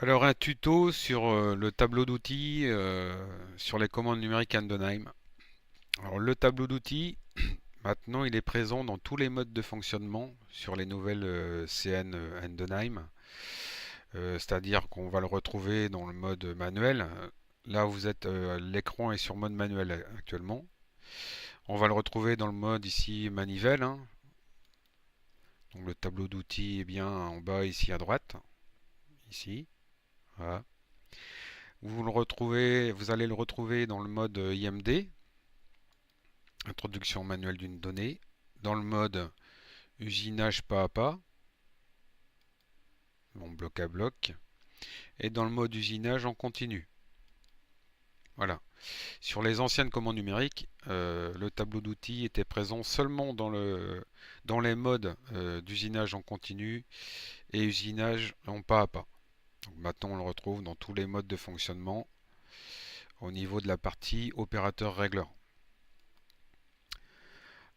Alors un tuto sur le tableau d'outils sur les commandes numériques Endenheim. Alors le tableau d'outils, maintenant il est présent dans tous les modes de fonctionnement sur les nouvelles CN Endenheim. C'est-à-dire qu'on va le retrouver dans le mode manuel. Là vous êtes, l'écran est sur mode manuel actuellement. On va le retrouver dans le mode ici manivelle, hein. Donc le tableau d'outils est bien en bas ici à droite, ici. Voilà. Vous allez le retrouver dans le mode IMD, introduction manuelle d'une donnée, dans le mode usinage pas à pas, donc bloc à bloc, et dans le mode usinage en continu. Voilà. Sur les anciennes commandes numériques, le tableau d'outils était présent seulement dans les modes d'usinage en continu et usinage en pas à pas. Donc maintenant, on le retrouve dans tous les modes de fonctionnement au niveau de la partie opérateur régleur.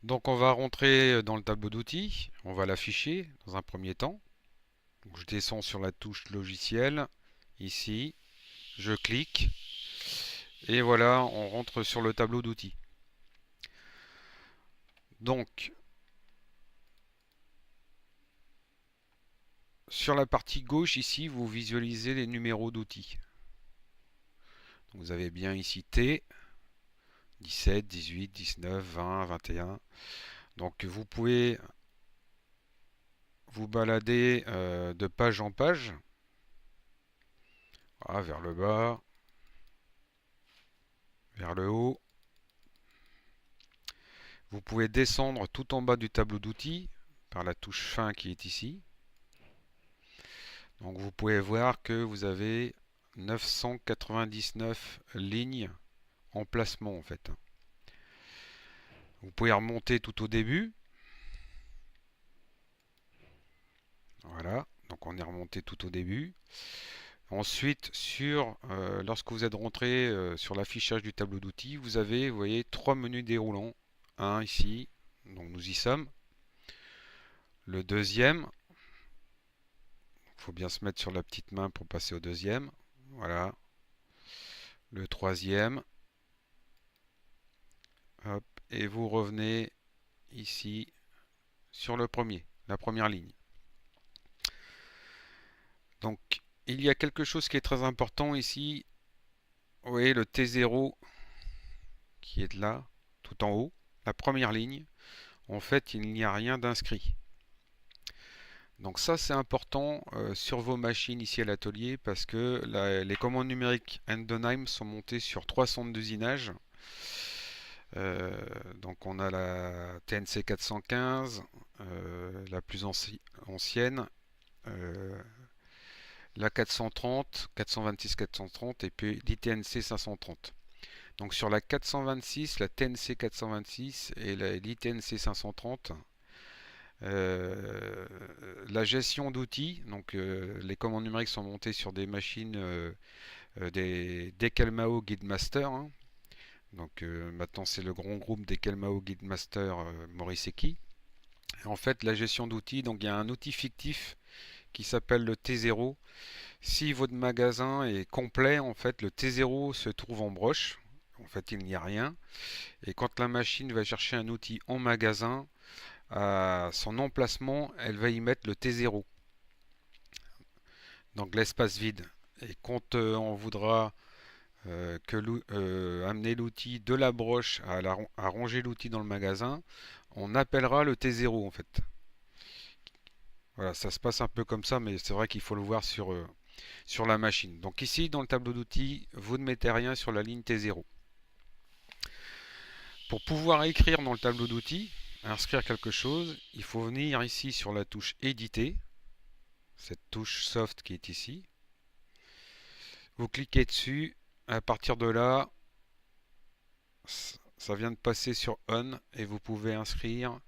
Donc on va rentrer dans le tableau d'outils, on va l'afficher dans un premier temps. Donc je descends sur la touche logiciel, ici, je clique, et voilà, on rentre sur le tableau d'outils. Donc, sur la partie gauche, ici, vous visualisez les numéros d'outils. Vous avez bien ici T, 17, 18, 19, 20, 21. Donc vous pouvez vous balader de page en page, voilà, vers le bas, vers le haut. Vous pouvez descendre tout en bas du tableau d'outils par la touche fin qui est ici. Donc vous pouvez voir que vous avez 999 lignes en placement en fait. Vous pouvez remonter tout au début. Voilà, donc on est remonté tout au début. Ensuite, lorsque vous êtes rentré sur l'affichage du tableau d'outils, vous avez, vous voyez, trois menus déroulants. Un ici, donc nous y sommes. Le deuxième, il faut bien se mettre sur la petite main pour passer au deuxième. Voilà. Le troisième. Hop, et vous revenez ici sur le premier, la première ligne. Donc, il y a quelque chose qui est très important ici. Vous voyez le T0 qui est là, tout en haut, la première ligne. En fait, il n'y a rien d'inscrit. Donc ça, c'est important sur vos machines ici à l'atelier parce que les commandes numériques Endenheim sont montées sur trois centres d'usinage. Donc on a la TNC 415, la plus ancienne, euh, la 430, 426, 430 et puis l'ITNC 530. Donc sur la 426, la TNC 426 et l'ITNC 530, la gestion d'outils, donc les commandes numériques sont montées sur des machines, des Dekelmao Guidemaster, hein. Donc maintenant c'est le grand groupe Dekelmao Guidemaster Moriseki. Et en fait la gestion d'outils, donc il y a un outil fictif qui s'appelle le T0. Si votre magasin est complet, en fait le T0 se trouve en broche. En fait il n'y a rien. Et quand la machine va chercher un outil en magasin, à son emplacement, elle va y mettre le T0, donc l'espace vide. Et quand on voudra amener l'outil de la broche à ranger l'outil dans le magasin, on appellera le T0 en fait. Voilà, ça se passe un peu comme ça, mais c'est vrai qu'il faut le voir sur la machine. Donc ici, dans le tableau d'outils, vous ne mettez rien sur la ligne T0. Pour pouvoir écrire dans le tableau d'outils, inscrire quelque chose, il faut venir ici sur la touche éditer, cette touche soft qui est ici. Vous cliquez dessus, à partir de là, ça vient de passer sur On et vous pouvez inscrire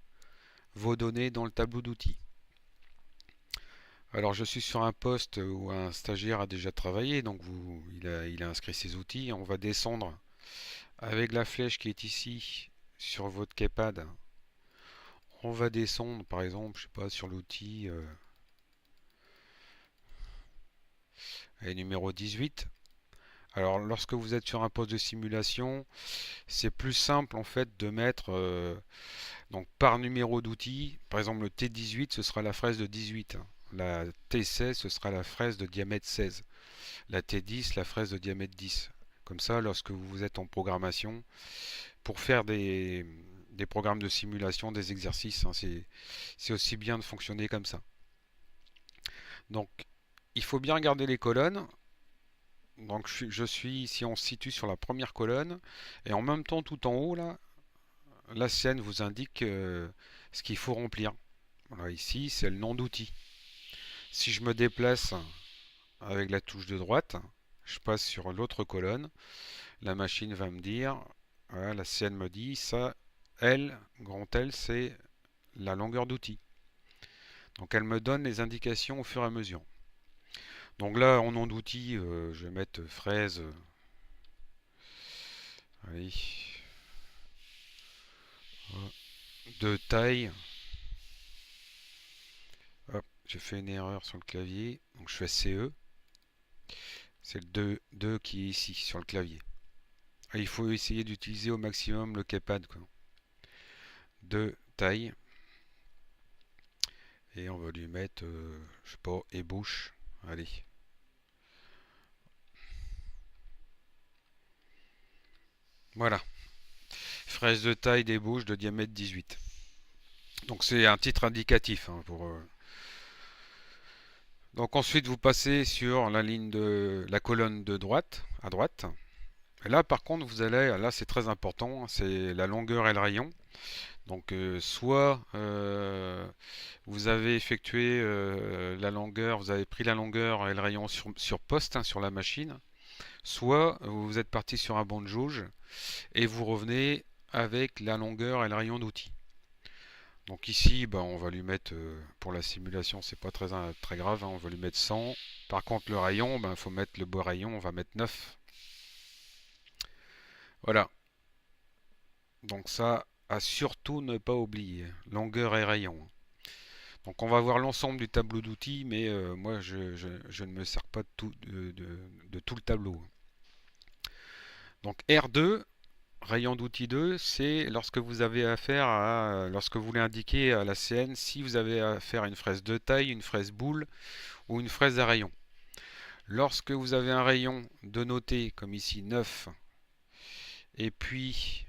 vos données dans le tableau d'outils. Alors je suis sur un poste où un stagiaire a déjà travaillé, donc il a inscrit ses outils. On va descendre avec la flèche qui est ici sur votre keypad. On va descendre par exemple, je sais pas, sur l'outil et numéro 18. Alors lorsque vous êtes sur un poste de simulation, c'est plus simple en fait de mettre donc par numéro d'outil. Par exemple le T18 ce sera la fraise de 18. La T16 ce sera la fraise de diamètre 16. La T10 la fraise de diamètre 10. Comme ça, lorsque vous êtes en programmation, pour faire des programmes de simulation, des exercices, hein, c'est aussi bien de fonctionner comme ça. Donc il faut bien regarder les colonnes. Donc je suis ici, on se situe sur la première colonne, et en même temps tout en haut là, la scène vous indique ce qu'il faut remplir. Voilà, ici c'est le nom d'outil. Si je me déplace avec la touche de droite, je passe sur l'autre colonne, la machine va me dire, voilà, la scène me dit ça, L, grand L, c'est la longueur d'outil. Donc elle me donne les indications au fur et à mesure. Donc là, en nom d'outil, je vais mettre fraise. Allez, de taille. Hop, j'ai fait une erreur sur le clavier. Donc je fais CE. C'est le 2 qui est ici, sur le clavier. Et il faut essayer d'utiliser au maximum le keypad, quoi. De taille. Et on va lui mettre, je sais pas, ébauche. Allez. Voilà. Fraise de taille d'ébauche de diamètre 18. Donc c'est un titre indicatif, hein, pour. Donc ensuite vous passez sur la ligne de la colonne de droite, à droite. Et là par contre vous allez, là c'est très important, hein, c'est la longueur et le rayon. Donc soit vous avez effectué la longueur, vous avez pris la longueur et le rayon sur poste, hein, sur la machine, soit vous êtes parti sur un banc de jauge et vous revenez avec la longueur et le rayon d'outil. Donc ici, bah, on va lui mettre, pour la simulation, c'est pas très grave, hein, on va lui mettre 100. Par contre, le rayon, il faut mettre le beau rayon, on va mettre 9. Voilà. Donc ça, à surtout ne pas oublier, longueur et rayon. Donc on va voir l'ensemble du tableau d'outils, mais moi je ne me sers pas de tout le tableau. Donc R2, rayon d'outils 2, c'est lorsque vous avez affaire à, lorsque vous voulez indiquer à la CN si vous avez affaire à une fraise de taille, une fraise boule ou une fraise à rayon. Lorsque vous avez un rayon de noté, comme ici 9, et puis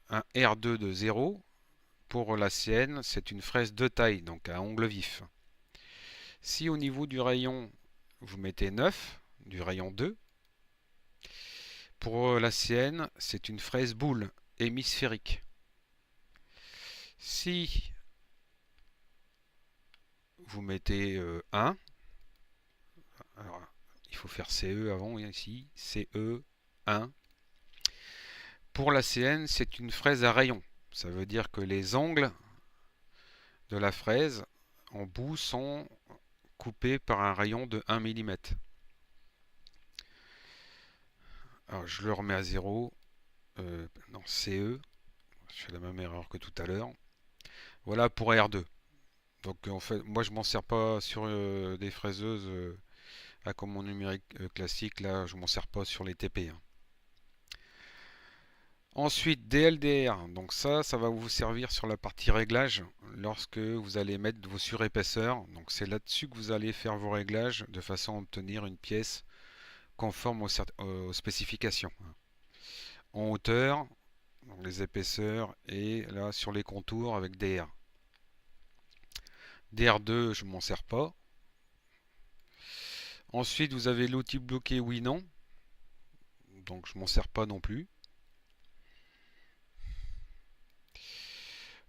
un R2 de 0, pour la CN, c'est une fraise de taille, donc à ongle vif. Si au niveau du rayon, vous mettez 9, du rayon 2, pour la CN, c'est une fraise boule hémisphérique. Si vous mettez 1, alors il faut faire CE avant, ici, CE 1. Pour la CN, c'est une fraise à rayon. Ça veut dire que les angles de la fraise en bout sont coupés par un rayon de 1 mm. Alors je le remets à 0. Non, CE. Je fais la même erreur que tout à l'heure. Voilà pour R2. Donc en fait, moi je m'en sers pas sur des fraiseuses à commande numérique classique. Là, je m'en sers pas sur les TP, hein. Ensuite, DLDR. Donc ça va vous servir sur la partie réglage lorsque vous allez mettre vos surépaisseurs. Donc c'est là-dessus que vous allez faire vos réglages de façon à obtenir une pièce conforme aux spécifications. En hauteur, les épaisseurs, et là sur les contours avec DR. DR2, je m'en sers pas. Ensuite, vous avez l'outil bloqué oui/non. Donc je m'en sers pas non plus.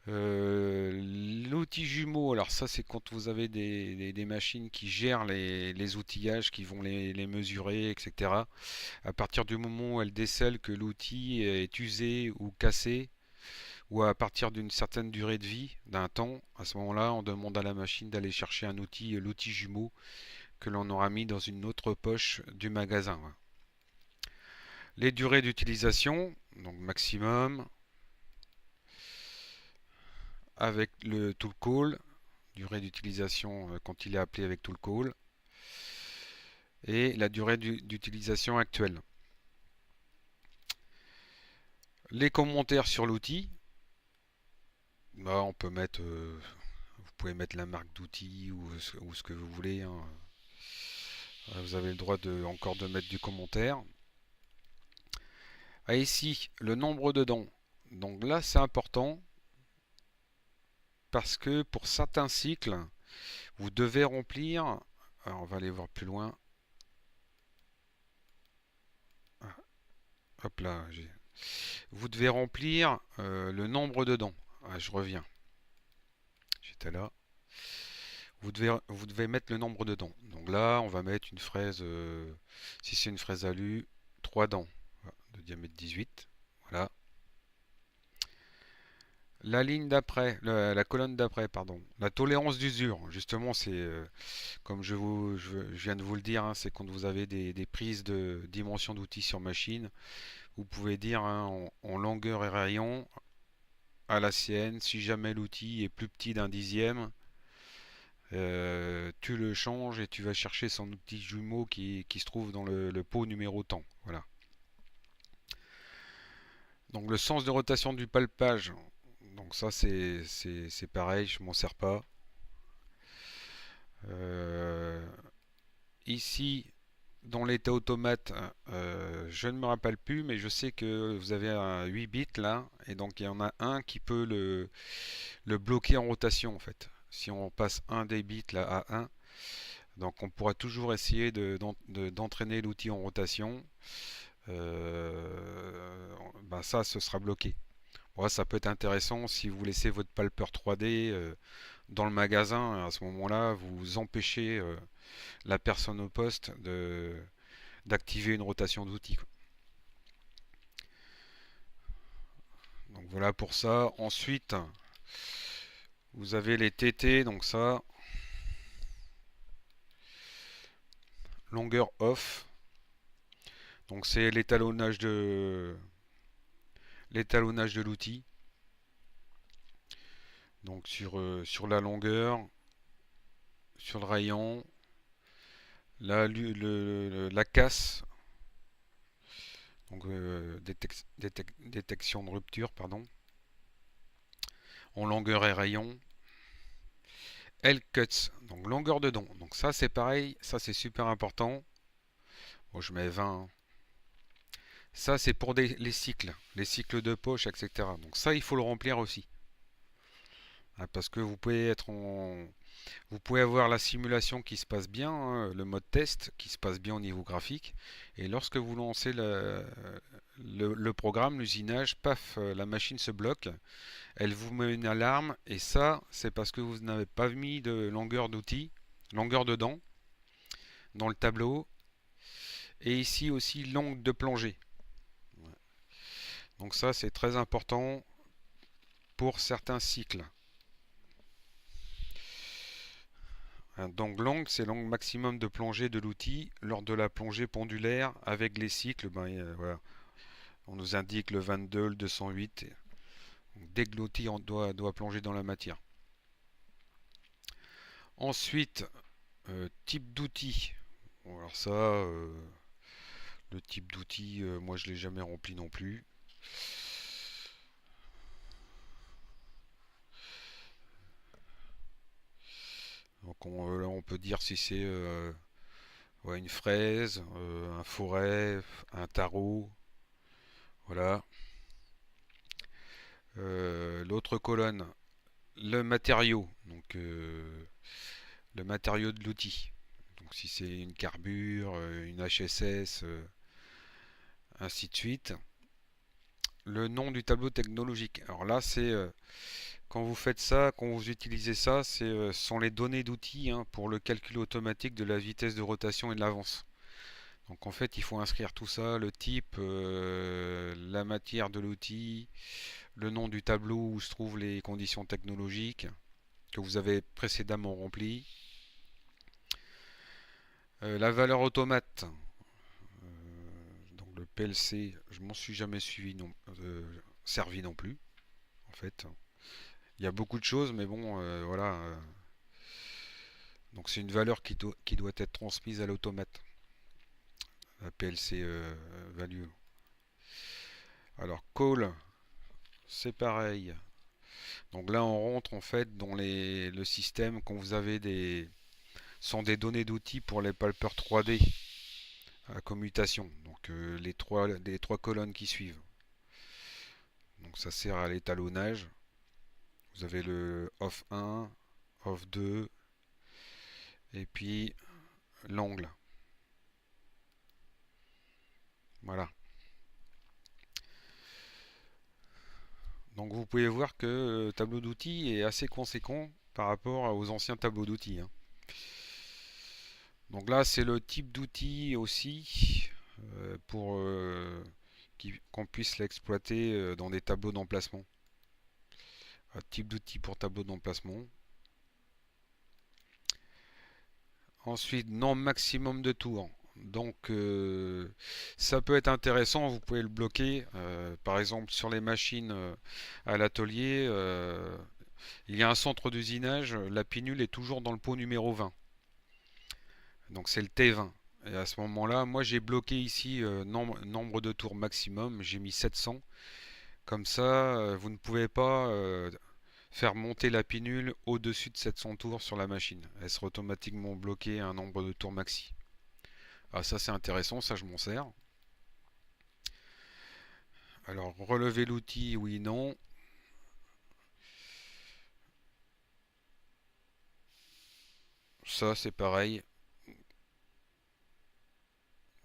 L'outil jumeau, alors ça c'est quand vous avez des machines qui gèrent les outillages, qui vont les mesurer, etc. À partir du moment où elles décèlent que l'outil est usé ou cassé, ou à partir d'une certaine durée de vie, d'un temps, à ce moment-là, on demande à la machine d'aller chercher un outil, l'outil jumeau, que l'on aura mis dans une autre poche du magasin. Les durées d'utilisation, donc maximum, avec le tool call, durée d'utilisation quand il est appelé avec tool call. et la durée d'utilisation actuelle. Les commentaires sur l'outil, bah, on peut mettre, vous pouvez mettre la marque d'outil ou ce que vous voulez, hein. Vous avez le droit encore de mettre du commentaire. Ah, ici, le nombre de dents. Donc là, c'est important parce que pour certains cycles, vous devez remplir. Alors, on va aller voir plus loin. Ah, hop là, vous devez remplir le nombre de dents. Ah, je reviens. J'étais là. Vous devez mettre le nombre de dents. Donc là, on va mettre une fraise, si c'est une fraise alu, 3 dents, voilà, de diamètre 18. Voilà. La ligne d'après, la colonne d'après, pardon. La tolérance d'usure, justement, c'est comme je viens de vous le dire, hein, c'est quand vous avez des prises de dimension d'outils sur machine, vous pouvez dire, hein, en longueur et rayon à la sienne, si jamais l'outil est plus petit d'un dixième, tu le changes et tu vas chercher son outil jumeau qui se trouve dans le pot numéro tant. Voilà. Donc le sens de rotation du palpage, donc ça c'est pareil, je m'en sers pas. Euh, Ici, dans l'état automate, je ne me rappelle plus, mais je sais que vous avez un 8 bits là, et donc il y en a un qui peut le bloquer en rotation en fait. Si on passe un des bits là à 1, donc on pourra toujours essayer d'entraîner l'outil en rotation. Ben ça, ce sera bloqué. Bon, ça peut être intéressant si vous laissez votre palpeur 3D dans le magasin. À ce moment-là, vous empêchez la personne au poste d'activer une rotation d'outil. Donc voilà pour ça. Ensuite, vous avez les TT, donc ça, longueur off. Donc c'est l'étalonnage de l'outil. Donc sur la longueur, sur le rayon, la casse, donc détection de rupture, pardon, en longueur et rayon. L-cuts, donc longueur de dent. Donc ça c'est pareil, ça c'est super important. Bon, je mets 20, hein. Ça c'est pour les cycles de poche, etc. Donc ça il faut le remplir aussi. Hein, parce que vous pouvez avoir la simulation qui se passe bien, hein, le mode test qui se passe bien au niveau graphique. Et lorsque vous lancez le programme, l'usinage, paf, la machine se bloque. Elle vous met une alarme. Et ça, c'est parce que vous n'avez pas mis de longueur d'outil, longueur de dent dans le tableau. Et ici aussi, l'angle de plongée. Donc ça, c'est très important pour certains cycles. Donc l'angle, c'est l'angle maximum de plongée de l'outil lors de la plongée pendulaire avec les cycles. Ben, voilà. On nous indique le 22, le 208. Donc, dès que l'outil doit plonger dans la matière. Ensuite, type d'outil. Bon, alors ça, le type d'outil, moi je l'ai jamais rempli non plus. Donc on peut dire si c'est ouais, une fraise, un forêt, un tarot. Voilà. L'autre colonne, le matériau. Donc le matériau de l'outil. Donc si c'est une carbure, une HSS, ainsi de suite. Le nom du tableau technologique. Alors là, c'est quand vous faites ça, quand vous utilisez ça, ce sont les données d'outils, hein, pour le calcul automatique de la vitesse de rotation et de l'avance. Donc en fait, il faut inscrire tout ça, le type, la matière de l'outil, le nom du tableau où se trouvent les conditions technologiques que vous avez précédemment remplies, la valeur automate. Donc le PLC, je m'en suis jamais servi non plus, en fait. Il y a beaucoup de choses, mais bon, voilà. Donc c'est une valeur qui doit être transmise à l'automate. la PLC value. Alors call, c'est pareil. Donc là, on rentre en fait dans le système quand vous avez sont des données d'outils pour les palpeurs 3D à commutation. Donc les trois colonnes qui suivent. Donc ça sert à l'étalonnage. Vous avez le off 1, off 2 et puis l'angle. Voilà. Donc vous pouvez voir que le tableau d'outils est assez conséquent par rapport aux anciens tableaux d'outils, hein. Donc là, c'est le type d'outil aussi pour qu'on puisse l'exploiter dans des tableaux d'emplacement. Un type d'outil pour tableau d'emplacement. Ensuite, nombre maximum de tours. Donc ça peut être intéressant, vous pouvez le bloquer. Par exemple, sur les machines à l'atelier, il y a un centre d'usinage, la pinule est toujours dans le pot numéro 20. Donc c'est le T20. Et à ce moment-là, moi j'ai bloqué ici nombre de tours maximum, j'ai mis 700. Comme ça, vous ne pouvez pas faire monter la pinule au-dessus de 700 tours sur la machine. Elle sera automatiquement bloquée à un nombre de tours maxi. Ah ça c'est intéressant, ça je m'en sers. Alors relever l'outil, oui, non. Ça c'est pareil.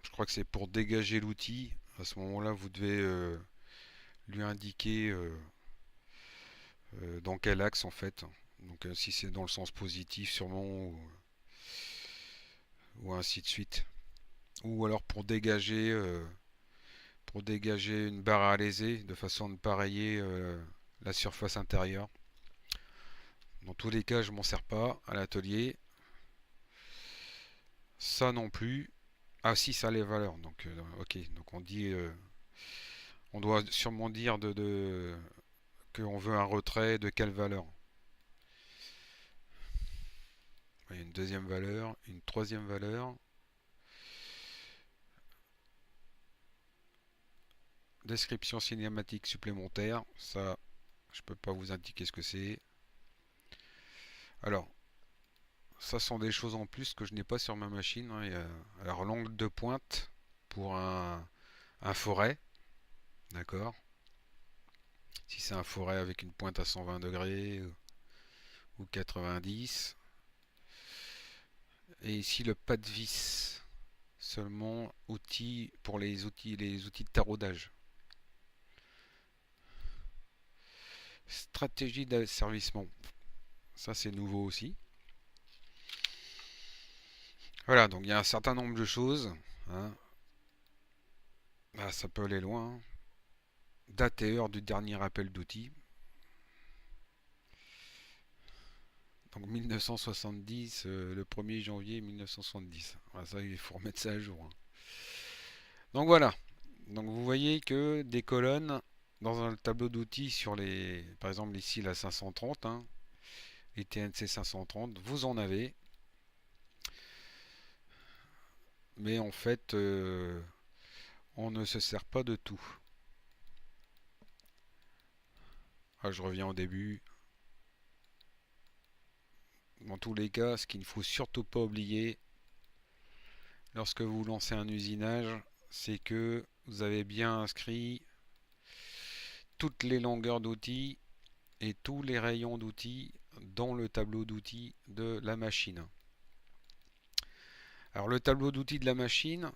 Je crois que c'est pour dégager l'outil. À ce moment-là, vous devez lui indiquer dans quel axe en fait. Donc si c'est dans le sens positif sûrement ou ainsi de suite. Ou alors pour dégager une barre à léser de façon à ne pas rayer la surface intérieure. Dans tous les cas, je m'en sers pas à l'atelier. Ça non plus. Ah si, ça a les valeurs. Donc ok, donc on doit sûrement dire qu'on veut un retrait de quelle valeur. Il y a une deuxième valeur, une troisième valeur. Description cinématique supplémentaire. Ça, je peux pas vous indiquer ce que c'est. Alors, ça sont des choses en plus que je n'ai pas sur ma machine, hein. Alors l'angle de pointe pour un forêt, d'accord. Si c'est un forêt avec une pointe à 120 degrés ou 90. Et ici le pas de vis, seulement outils pour les outils de taraudage. Stratégie d'asservissement, ça c'est nouveau aussi. Voilà, donc il y a un certain nombre de choses, hein. Ah, ça peut aller loin, hein. Date et heure du dernier appel d'outils. Donc 1970, le 1er janvier 1970. Voilà, ça, il faut remettre ça à jour, hein. Donc voilà. Donc vous voyez que des colonnes dans un tableau d'outils sur les, par exemple ici la 530, hein, les TNC 530, vous en avez. Mais en fait, on ne se sert pas de tout. Ah, je reviens au début. Dans tous les cas, ce qu'il ne faut surtout pas oublier lorsque vous lancez un usinage, c'est que vous avez bien inscrit toutes les longueurs d'outils et tous les rayons d'outils dans le tableau d'outils de la machine. Alors le tableau d'outils de la machine,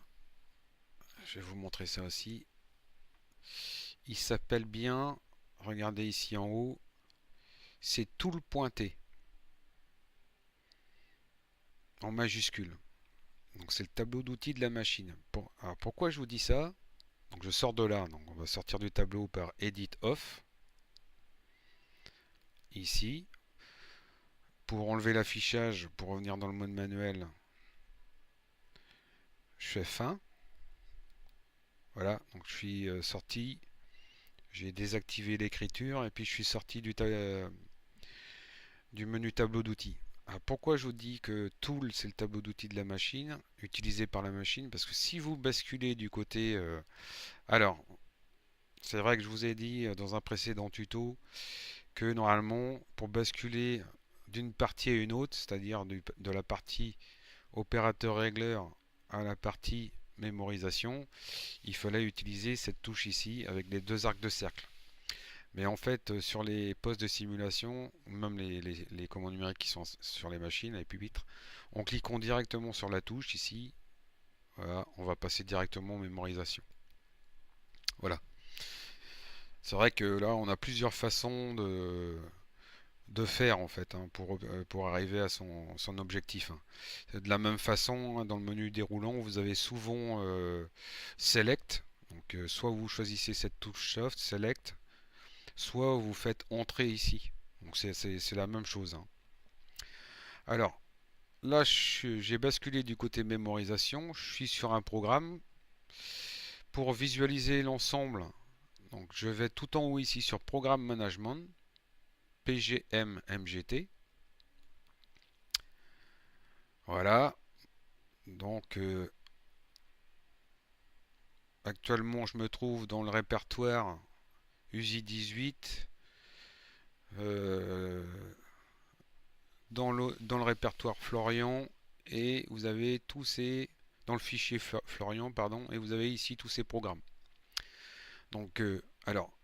je vais vous montrer ça aussi. Il s'appelle bien, regardez ici en haut, c'est tout le pointé en majuscule. Donc c'est le tableau d'outils de la machine. Alors pourquoi je vous dis ça? Donc je sors de là, donc on va sortir du tableau par Edit Off. Ici, pour enlever l'affichage, pour revenir dans le mode manuel, je fais fin. Voilà, donc je suis sorti, j'ai désactivé l'écriture et puis je suis sorti du menu tableau d'outils. Alors, pourquoi je vous dis que Tool, c'est le tableau d'outils de la machine, utilisé par la machine? Parce que si vous basculez du côté... alors, c'est vrai que je vous ai dit dans un précédent tuto que normalement, pour basculer d'une partie à une autre, c'est-à-dire de la partie opérateur régleur à la partie mémorisation, il fallait utiliser cette touche ici avec les deux arcs de cercle. Mais en fait, sur les postes de simulation, ou même les commandes numériques qui sont sur les machines, les pupitres, en cliquant directement sur la touche ici, voilà, on va passer directement en mémorisation. Voilà. C'est vrai que là, on a plusieurs façons de faire en fait hein, pour arriver à son objectif. Hein. De la même façon, hein, dans le menu déroulant, vous avez souvent Select. Donc, soit vous choisissez cette touche Soft, Select, soit vous faites Entrer ici. Donc c'est la même chose. Hein. Alors, là, j'ai basculé du côté mémorisation. Je suis sur un programme. Pour visualiser l'ensemble, donc je vais tout en haut ici sur Programme Management, PGM MGT. Voilà. Donc, actuellement, je me trouve dans le répertoire USI 18, euh, dans le répertoire Florian, et vous avez tous ces dans le fichier Florian, pardon, et vous avez ici tous ces programmes. Donc, alors,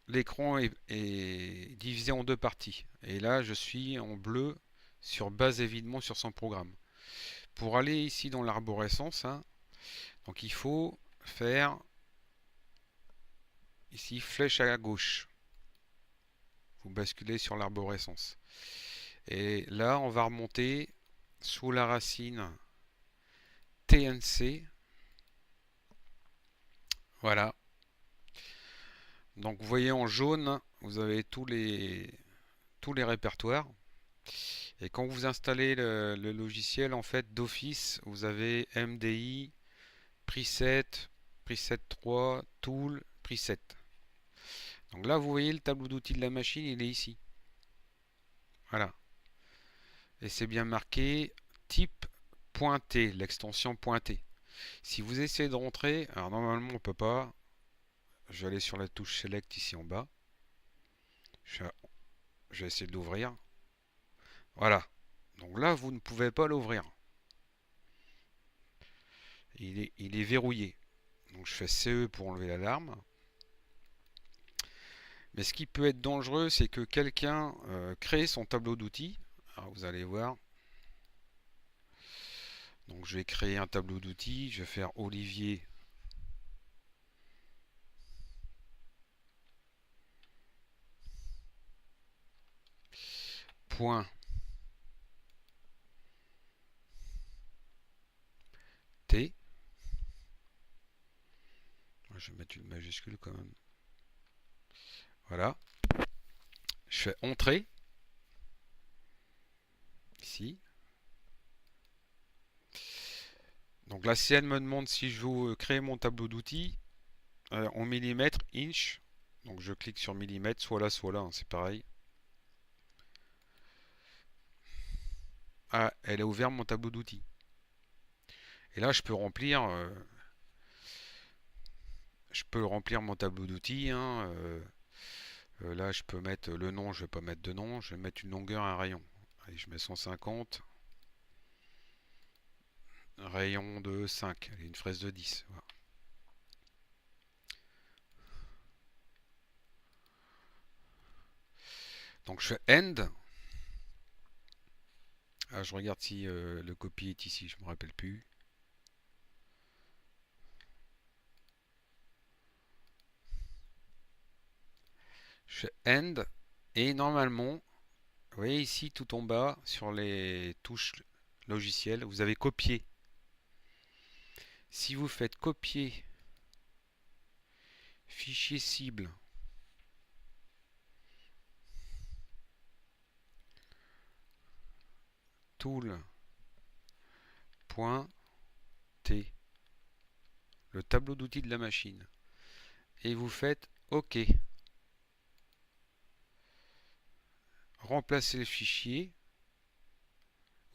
l'écran est divisé en deux parties. Et là, je suis en bleu sur base évidemment sur son programme. Pour aller ici dans l'arborescence, hein, donc il faut faire ici flèche à gauche. Vous basculez sur l'arborescence. Et là, on va remonter sous la racine TNC. Voilà. Donc vous voyez en jaune, vous avez tous les répertoires. Et quand vous installez le logiciel, en fait, d'office, vous avez MDI, Preset, Preset 3, Tool, Preset. Donc là, vous voyez le tableau d'outils de la machine, il est ici. Voilà. Et c'est bien marqué type pointé, l'extension pointée. Si vous essayez de rentrer, alors normalement on peut pas. Je vais aller sur la touche Select ici en bas. Je vais essayer de l'ouvrir. Voilà. Donc là, vous ne pouvez pas l'ouvrir. Il est verrouillé. Donc je fais CE pour enlever l'alarme. Mais ce qui peut être dangereux, c'est que quelqu'un crée son tableau d'outils. Alors vous allez voir. Donc je vais créer un tableau d'outils. Je vais faire Olivier. Point T. Je vais mettre une majuscule quand même. Voilà. Je fais Entrer. Ici. Donc la CN me demande si je veux créer mon tableau d'outils en millimètres, inch. Donc je clique sur millimètres, soit là, hein, c'est pareil. Ah, elle a ouvert mon tableau d'outils. Et là, je peux remplir mon tableau d'outils. Hein, là, je peux mettre le nom, je vais pas mettre de nom, je vais mettre une longueur, un rayon. Allez, je mets 150. Un rayon de 5, allez, une fraise de 10. Voilà. Donc je fais End. Ah, je regarde si le copie est ici, je me rappelle plus. Je fais End. Et normalement, vous voyez ici tout en bas, sur les touches logicielles, vous avez copié. Si vous faites copier fichier cible, tool.t, le tableau d'outils de la machine, et vous faites OK. Remplacez le fichier.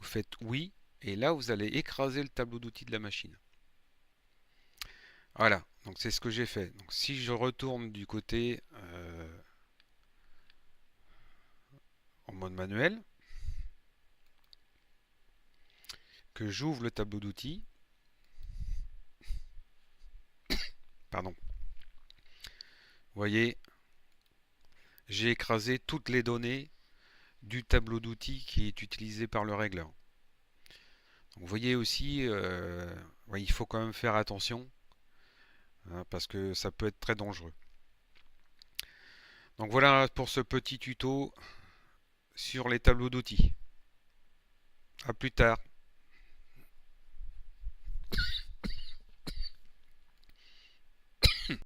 vous faites oui, et là vous allez écraser le tableau d'outils de la machine. Voilà, donc c'est ce que j'ai fait. Donc si je retourne du côté en mode manuel, que j'ouvre le tableau d'outils, pardon, vous voyez, j'ai écrasé toutes les données du tableau d'outils qui est utilisé par le régleur. Donc, vous voyez aussi, ouais, il faut quand même faire attention, hein, parce que ça peut être très dangereux. Donc voilà pour ce petit tuto sur les tableaux d'outils. A plus tard.